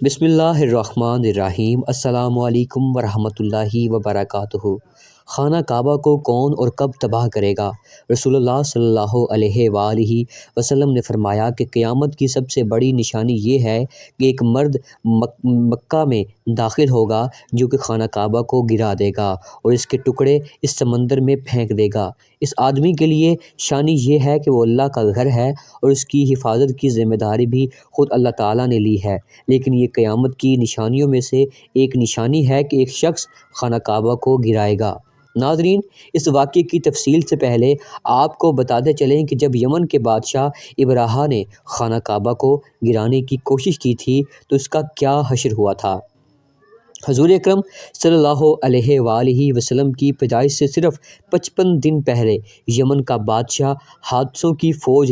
بسم اللہ الرحمن الرحیم۔ السلام علیکم ورحمۃ اللہ وبرکاتہ۔ خانہ کعبہ کو کون اور کب تباہ کرے گا؟ رسول اللہ صلی اللہ علیہ وآلہ وسلم نے فرمایا کہ قیامت کی سب سے بڑی نشانی یہ ہے کہ ایک مرد مکہ میں داخل ہوگا جو کہ خانہ کعبہ کو گرا دے گا اور اس کے ٹکڑے اس سمندر میں پھینک دے گا۔ اس آدمی کے لیے شانی یہ ہے کہ وہ اللہ کا گھر ہے اور اس کی حفاظت کی ذمہ داری بھی خود اللہ تعالیٰ نے لی ہے، لیکن یہ قیامت کی نشانیوں میں سے ایک نشانی ہے کہ ایک شخص خانہ کعبہ کو گرائے گا۔ ناظرین، اس واقعے کی تفصیل سے پہلے آپ کو بتاتے چلیں کہ جب یمن کے بادشاہ ابرہہ نے خانہ کعبہ کو گرانے کی کوشش کی تھی تو اس کا کیا حشر ہوا تھا۔ حضور اکرم صلی اللہ علیہ وآلہ وسلم کی پیدائش سے صرف 55 دن پہلے یمن کا بادشاہ ہاتھیوں کی فوج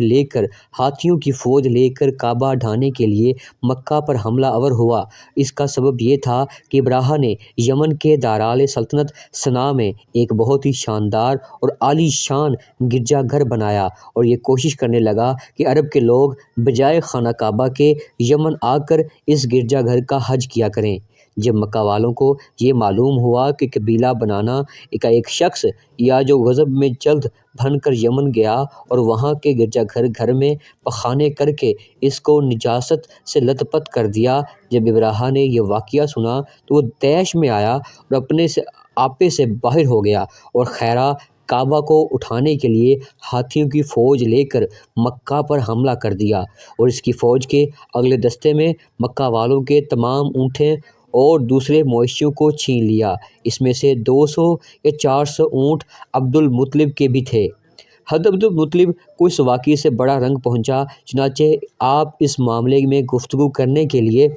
لے کر کعبہ ڈھانے کے لیے مکہ پر حملہ آور ہوا۔ اس کا سبب یہ تھا کہ ابرہہ نے یمن کے دارال سلطنت صنعا میں ایک بہت ہی شاندار اور عالی شان گرجا گھر بنایا اور یہ کوشش کرنے لگا کہ عرب کے لوگ بجائے خانہ کعبہ کے یمن آ کر اس گرجا گھر کا حج کیا کریں۔ جب مکہ والوں کو یہ معلوم ہوا کہ قبیلہ بنانا کا ایک شخص یا جو غضب میں جلد بن کر یمن گیا اور وہاں کے گرجا گھر میں پخانے کر کے اس کو نجاست سے لت پت کر دیا، جب ابرہہ نے یہ واقعہ سنا تو وہ طیش میں آیا اور اپنے آپے سے باہر ہو گیا اور خیرہ کعبہ کو اٹھانے کے لیے ہاتھیوں کی فوج لے کر مکہ پر حملہ کر دیا اور اس کی فوج کے اگلے دستے میں مکہ والوں کے تمام اونٹیں اور دوسرے مویشیوں کو چھین لیا۔ اس میں سے 200 یا 400 اونٹ عبد المطلب کے بھی تھے۔ حضرت عبد المطلب کو اس واقعے سے بڑا رنج پہنچا، چنانچہ آپ اس معاملے میں گفتگو کرنے کے لیے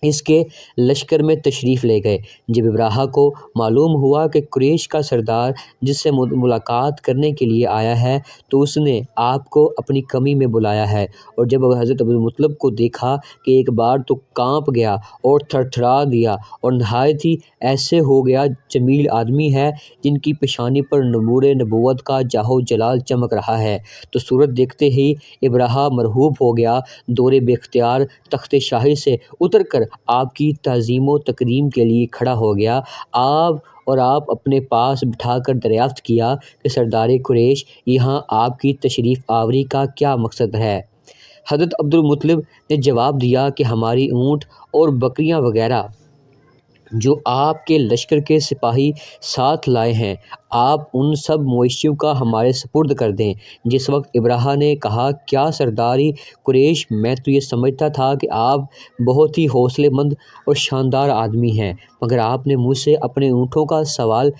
اس کے لشکر میں تشریف لے گئے۔ جب ابرہہ کو معلوم ہوا کہ قریش کا سردار جس سے ملاقات کرنے کے لیے آیا ہے تو اس نے آپ کو اپنی کمی میں بلایا ہے، اور جب حضرت عبد المطلب کو دیکھا کہ ایک بار تو کانپ گیا اور تھر تھرا دیا اور نہایت ہی ایسے ہو گیا جمیل آدمی ہے جن کی پیشانی پر نور نبوت کا جاہ و جلال چمک رہا ہے، تو صورت دیکھتے ہی ابرہہ مرعوب ہو گیا، دور بے اختیار تخت شاہی سے اتر کر آپ کی تعظیم و تکریم کے لیے کھڑا ہو گیا۔ آپ اپنے پاس بٹھا کر دریافت کیا کہ سردار قریش، یہاں آپ کی تشریف آوری کا کیا مقصد ہے؟ حضرت عبد المطلب نے جواب دیا کہ ہماری اونٹ اور بکریاں وغیرہ جو آپ کے لشکر کے سپاہی ساتھ لائے ہیں، آپ ان سب مویشیوں کا ہمارے سپرد کر دیں۔ جس وقت ابرہہ نے کہا، کیا سردار قریش، میں تو یہ سمجھتا تھا کہ آپ بہت ہی حوصلے مند اور شاندار آدمی ہیں، مگر آپ نے مجھ سے اپنے اونٹوں کا سوال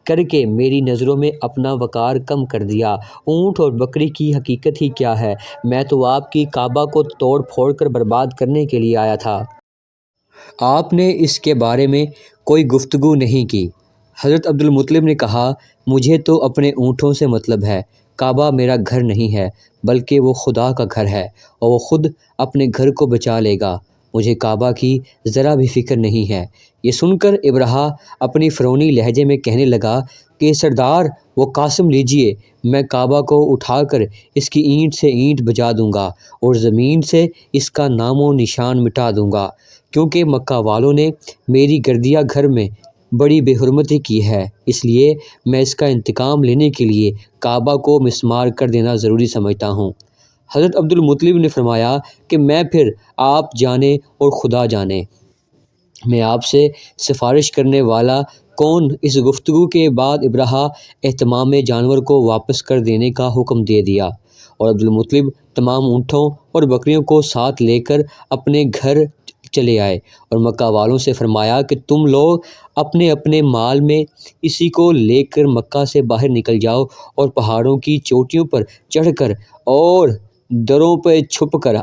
کر کے میری نظروں میں اپنا وقار کم کر دیا۔ اونٹ اور بکری کی حقیقت ہی کیا ہے؟ میں تو آپ کی کعبہ کو توڑ پھوڑ کر برباد کرنے کے لیے آیا تھا۔ آپ نے اس کے بارے میں کوئی گفتگو نہیں کی۔ حضرت عبد المطلب نے کہا، مجھے تو اپنے اونٹوں سے مطلب ہے۔ کعبہ میرا گھر نہیں ہے بلکہ وہ خدا کا گھر ہے اور وہ خود اپنے گھر کو بچا لے گا، مجھے کعبہ کی ذرا بھی فکر نہیں ہے۔ یہ سن کر ابرہہ اپنی فرعونی لہجے میں کہنے لگا کہ سردار، وہ قسم لیجئے، میں کعبہ کو اٹھا کر اس کی اینٹ سے اینٹ بجا دوں گا اور زمین سے اس کا نام و نشان مٹا دوں گا، کیونکہ مکہ والوں نے میری گرجا گھر میں بڑی بے حرمتی کی ہے، اس لیے میں اس کا انتقام لینے کے لیے کعبہ کو مسمار کر دینا ضروری سمجھتا ہوں۔ حضرت عبد المطلب نے فرمایا کہ میں پھر آپ جانے اور خدا جانے، میں آپ سے سفارش کرنے والا کون؟ اس گفتگو کے بعد ابرہہ اہتمام جانور کو واپس کر دینے کا حکم دے دیا اور عبد المطلب تمام اونٹوں اور بکریوں کو ساتھ لے کر اپنے گھر چلے آئے اور مکہ والوں سے فرمایا کہ تم لوگ اپنے اپنے مال میں اسی کو لے کر مکہ سے باہر نکل جاؤ اور پہاڑوں کی چوٹیوں پر چڑھ کر اور دروں پہ چھپ کر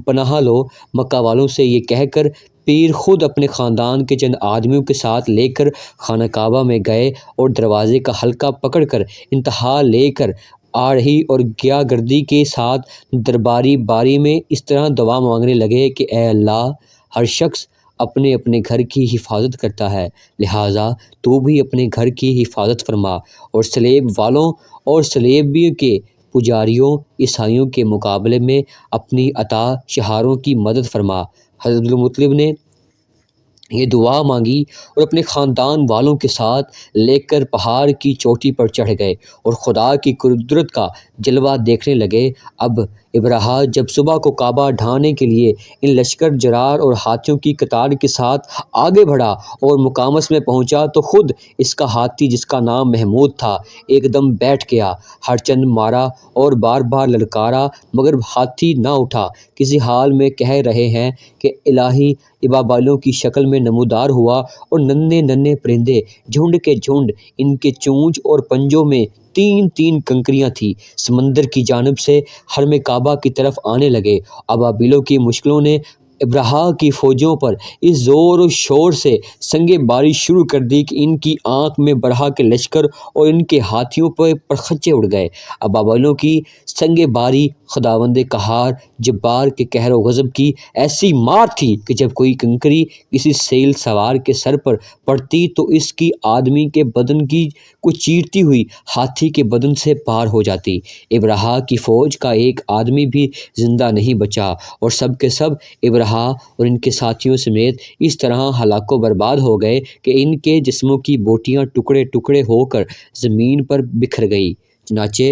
پناہ لو۔ مکہ والوں سے یہ کہہ کر پیر خود اپنے خاندان کے چند آدمیوں کے ساتھ لے کر خانہ کعبہ میں گئے اور دروازے کا حلقہ پکڑ کر انتہا لے کر آ رہی اور گیا گردی کے ساتھ درباری باری میں اس طرح دعا مانگنے لگے کہ اے اللہ، ہر شخص اپنے اپنے گھر کی حفاظت کرتا ہے، لہٰذا تو بھی اپنے گھر کی حفاظت فرما اور صلیب والوں اور صلیبیوں کے پجاریوں عیسائیوں کے مقابلے میں اپنی عطا شہاروں کی مدد فرما۔ حضرت عبدالمطلب نے یہ دعا مانگی اور اپنے خاندان والوں کے ساتھ لے کر پہاڑ کی چوٹی پر چڑھ گئے اور خدا کی قدرت کا جلوہ دیکھنے لگے۔ اب ابرہہ جب صبح کو کعبہ ڈھانے کے لیے ان لشکر جرار اور ہاتھیوں کی قطار کے ساتھ آگے بڑھا اور مقامس میں پہنچا تو خود اس کا ہاتھی جس کا نام محمود تھا ایک دم بیٹھ گیا، ہر چند مارا اور بار بار للکارا مگر ہاتھی نہ اٹھا۔ کسی حال میں کہہ رہے ہیں کہ الہی ابابالوں کی شکل میں نمودار ہوا اور ننھے ننھے پرندے جھنڈ کے جھنڈ ان کے چونچ اور پنجوں میں تین تین کنکریاں تھیں، سمندر کی جانب سے حرم کعبہ کی طرف آنے لگے۔ ابابیلوں کی مشکلوں نے ابرہہ کی فوجوں پر اس زور و شور سے سنگ باری شروع کر دی کہ ان کی آنکھ میں برہہ کے لشکر اور ان کے ہاتھیوں پر خچے اڑ گئے۔ ابابیلوں کی سنگ باری خداوند قہار جبار کے قہر و غضب کی ایسی مار تھی کہ جب کوئی کنکری کسی سیل سوار کے سر پر پڑتی تو اس کی آدمی کے بدن کی کو چیرتی ہوئی ہاتھی کے بدن سے پار ہو جاتی۔ ابرہہ کی فوج کا ایک آدمی بھی زندہ نہیں بچا اور سب کے سب ابرہہ اور ان کے ساتھیوں سمیت اس طرح ہلاک و برباد ہو گئے کہ ان کے جسموں کی بوٹیاں ٹکڑے ٹکڑے ہو کر زمین پر بکھر گئی۔ چنانچہ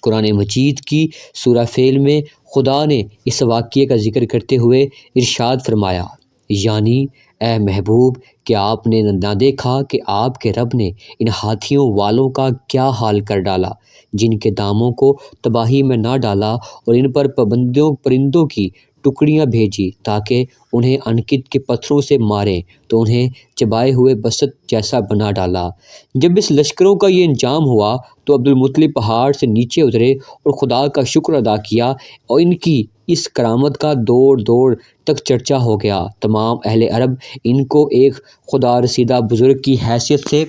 قرآن مجید کی سورہ فیل میں خدا نے اس واقعے کا ذکر کرتے ہوئے ارشاد فرمایا، یعنی اے محبوب کیا آپ نے نہ دیکھا کہ آپ کے رب نے ان ہاتھیوں والوں کا کیا حال کر ڈالا، جن کے داموں کو تباہی میں نہ ڈالا اور ان پر پرندوں کی ٹکڑیاں بھیجی تاکہ انہیں انکت کے پتھروں سے ماریں تو انہیں چبائے ہوئے بسط جیسا بنا ڈالا۔ جب اس لشکروں کا یہ انجام ہوا تو عبدالمطلب پہاڑ سے نیچے اترے اور خدا کا شکر ادا کیا اور ان کی اس کرامت کا دور دور تک چرچا ہو گیا۔ تمام اہل عرب ان کو ایک خدا رسیدہ بزرگ کی حیثیت سے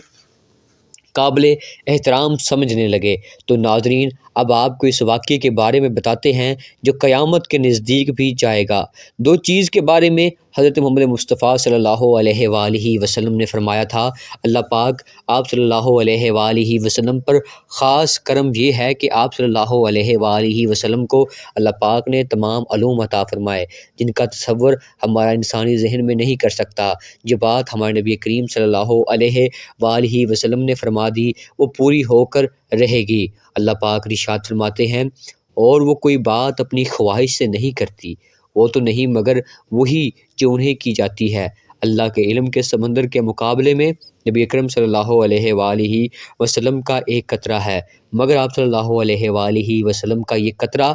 قابل احترام سمجھنے لگے۔ تو ناظرین اب آپ کو اس واقعے کے بارے میں بتاتے ہیں جو قیامت کے نزدیک بھی جائے گا۔ دو چیز کے بارے میں حضرت محمد مصطفیٰ صلی اللہ علیہ وآلہ وسلم نے فرمایا تھا۔ اللہ پاک آپ صلی اللہ علیہ وآلہ وسلم پر خاص کرم یہ ہے کہ آپ صلی اللہ علیہ وآلہ وسلم کو اللہ پاک نے تمام علوم عطا فرمائے جن کا تصور ہمارا انسانی ذہن میں نہیں کر سکتا۔ جو بات ہمارے نبی کریم صلی اللہ علیہ وآلہ وسلم نے فرما دی وہ پوری ہو کر رہے گی۔ اللہ پاک ارشاد فرماتے ہیں، اور وہ کوئی بات اپنی خواہش سے نہیں کرتی، وہ تو نہیں مگر وہی جو انہیں کی جاتی ہے۔ اللہ کے علم کے سمندر کے مقابلے میں نبی اکرم صلی اللہ علیہ وآلہ وسلم کا ایک قطرہ ہے، مگر آپ صلی اللہ علیہ وآلہ وسلم کا یہ قطرہ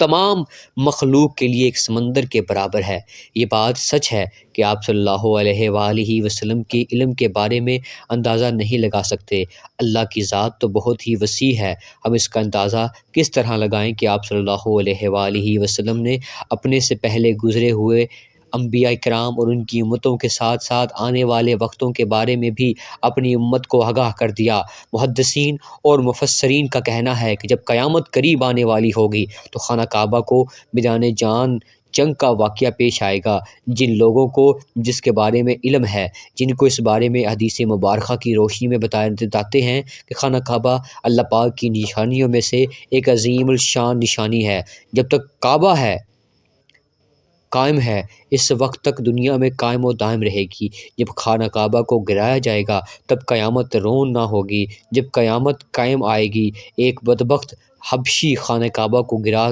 تمام مخلوق کے لیے ایک سمندر کے برابر ہے۔ یہ بات سچ ہے کہ آپ صلی اللہ علیہ وآلہ وسلم کے علم کے بارے میں اندازہ نہیں لگا سکتے۔ اللہ کی ذات تو بہت ہی وسیع ہے، ہم اس کا اندازہ کس طرح لگائیں کہ آپ صلی اللہ علیہ وآلہ وسلم نے اپنے سے پہلے گزرے ہوئے انبیاء کرام اور ان کی امتوں کے ساتھ ساتھ آنے والے وقتوں کے بارے میں بھی اپنی امت کو آگاہ کر دیا۔ محدثین اور مفسرین کا کہنا ہے کہ جب قیامت قریب آنے والی ہوگی تو خانہ کعبہ کو میدان جان جنگ کا واقعہ پیش آئے گا۔ جن لوگوں کو جس کے بارے میں علم ہے، جن کو اس بارے میں حدیث مبارکہ کی روشنی میں بتاتے ہیں کہ خانہ کعبہ اللہ پاک کی نشانیوں میں سے ایک عظیم الشان نشانی ہے، جب تک کعبہ ہے قائم ہے اس وقت تک دنیا میں قائم و دائم رہے گی۔ جب خانہ کعبہ کو گرایا جائے گا تب قیامت رون نہ ہوگی۔ جب قیامت قائم آئے گی ایک بدبخت حبشی خانہ کعبہ کو گرا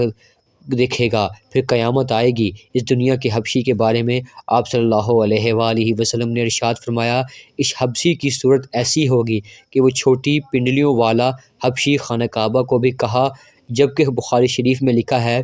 دیکھے گا، پھر قیامت آئے گی۔ اس دنیا کے حبشی کے بارے میں آپ صلی اللہ علیہ وآلہ وسلم نے ارشاد فرمایا، اس حبشی کی صورت ایسی ہوگی کہ وہ چھوٹی پنڈلیوں والا حبشی خانہ کعبہ کو بھی کہا، جبکہ بخاری شریف میں لکھا ہے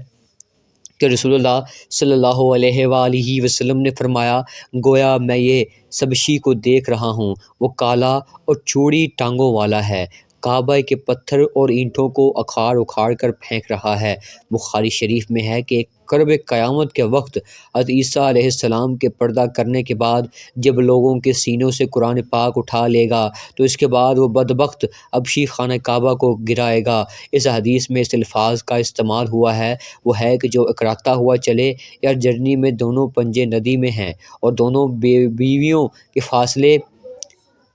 کہ رسول اللہ صلی اللہ علیہ وآلہ وسلم نے فرمایا، گویا میں یہ حبشی کو دیکھ رہا ہوں، وہ کالا اور چوڑی ٹانگوں والا ہے، کعبہ کے پتھر اور اینٹوں کو اکھاڑ اکھاڑ کر پھینک رہا ہے۔ بخاری شریف میں ہے کہ قرب قیامت کے وقت حضرت عیسیٰ علیہ السلام کے پردہ کرنے کے بعد جب لوگوں کے سینوں سے قرآن پاک اٹھا لے گا تو اس کے بعد وہ بدبخت حبشی خانہ کعبہ کو گرائے گا۔ اس حدیث میں اس الفاظ کا استعمال ہوا ہے، وہ ہے کہ جو اکراتا ہوا چلے یا جرنی میں دونوں پنجے ندی میں ہیں اور دونوں بیویوں کے فاصلے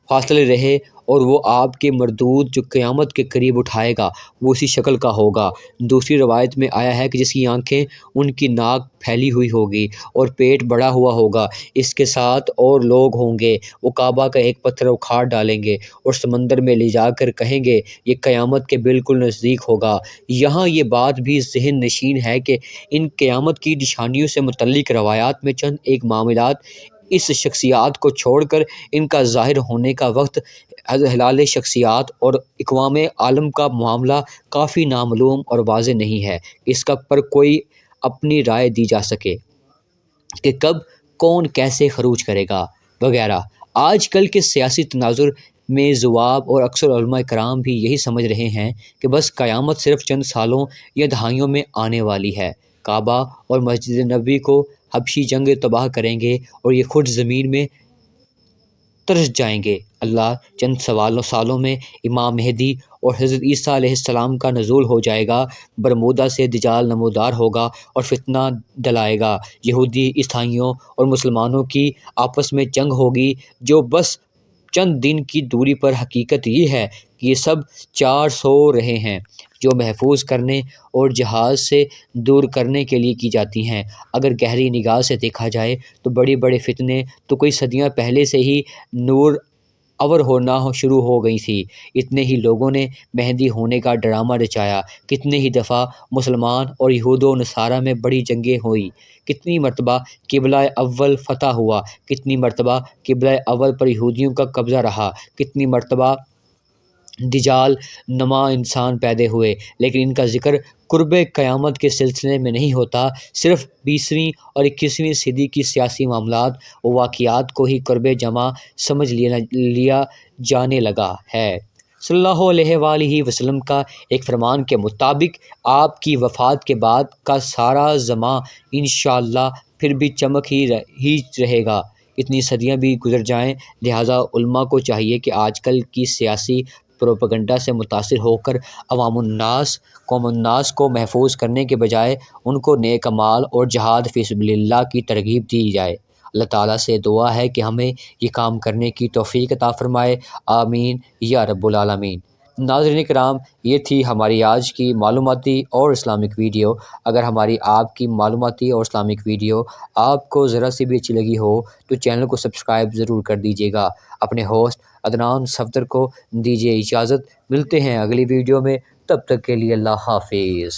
فاصلے رہے اور وہ آپ کے مردود جو قیامت کے قریب اٹھائے گا وہ اسی شکل کا ہوگا۔ دوسری روایت میں آیا ہے کہ جس کی آنکھیں ان کی ناک پھیلی ہوئی ہوگی اور پیٹ بڑا ہوا ہوگا، اس کے ساتھ اور لوگ ہوں گے، وہ کعبہ کا ایک پتھر اکھاڑ ڈالیں گے اور سمندر میں لے جا کر کہیں گے یہ قیامت کے بالکل نزدیک ہوگا۔ یہاں یہ بات بھی ذہن نشین ہے کہ ان قیامت کی نشانیوں سے متعلق روایات میں چند ایک معاملات اس شخصیات کو چھوڑ کر ان کا ظاہر ہونے کا وقت ہلال شخصیات اور اقوام عالم کا معاملہ کافی نامعلوم اور واضح نہیں ہے، اس کا پر کوئی اپنی رائے دی جا سکے کہ کب کون کیسے خروج کرے گا وغیرہ۔ آج کل کے سیاسی تناظر میں ذواب اور اکثر علماء کرام بھی یہی سمجھ رہے ہیں کہ بس قیامت صرف چند سالوں یا دہائیوں میں آنے والی ہے۔ کعبہ اور مسجد نبوی کو حبشی جنگ تباہ کریں گے اور یہ خود زمین میں ترس جائیں گے۔ اللہ چند سالوں میں امام مہدی اور حضرت عیسیٰ علیہ السلام کا نزول ہو جائے گا، برمودا سے دجال نمودار ہوگا اور فتنہ ڈلائے گا۔ یہودی، عیسائیوں اور مسلمانوں کی آپس میں جنگ ہوگی جو بس چند دن کی دوری پر۔ حقیقت یہ ہے کہ یہ سب 4 سو رہے ہیں جو محفوظ کرنے اور جہاز سے دور کرنے کے لیے کی جاتی ہیں۔ اگر گہری نگاہ سے دیکھا جائے تو بڑے بڑے فتنے تو کوئی صدیاں پہلے سے ہی نور اور ہونا شروع ہو گئی تھی۔ اتنے ہی لوگوں نے مہدی ہونے کا ڈرامہ رچایا، کتنے ہی دفعہ مسلمان اور یہود و نصارہ میں بڑی جنگیں ہوئی، کتنی مرتبہ قبلہ اول فتح ہوا، کتنی مرتبہ قبلہ اول پر یہودیوں کا قبضہ رہا، کتنی مرتبہ دجال نما انسان پیدا ہوئے، لیکن ان کا ذکر قرب قیامت کے سلسلے میں نہیں ہوتا۔ صرف 20ویں اور 21ویں صدی کی سیاسی معاملات و واقعات کو ہی قرب جمع سمجھ لیا جانے لگا ہے۔ صلی اللہ علیہ وآلہ وسلم کا ایک فرمان کے مطابق آپ کی وفات کے بعد کا سارا زماں انشاءاللہ پھر بھی چمک ہی رہے گا، اتنی صدیاں بھی گزر جائیں۔ لہٰذا علماء کو چاہیے کہ آج کل کی سیاسی پروپیگنڈا سے متاثر ہو کر قوم الناس کو محفوظ کرنے کے بجائے ان کو نیک اعمال اور جہاد فی سبیل اللہ کی ترغیب دی جائے۔ اللہ تعالیٰ سے دعا ہے کہ ہمیں یہ کام کرنے کی توفیق عطا فرمائے، آمین یا رب العالمین۔ ناظرین کرام، یہ تھی ہماری آج کی معلوماتی اور اسلامک ویڈیو۔ اگر ہماری آپ کی معلوماتی اور اسلامک ویڈیو آپ کو ذرا سی بھی اچھی لگی ہو تو چینل کو سبسکرائب ضرور کر دیجیے گا۔ اپنے ہوسٹ عدنان صفدر کو دیجیے اجازت، ملتے ہیں اگلی ویڈیو میں، تب تک کے لیے اللہ حافظ۔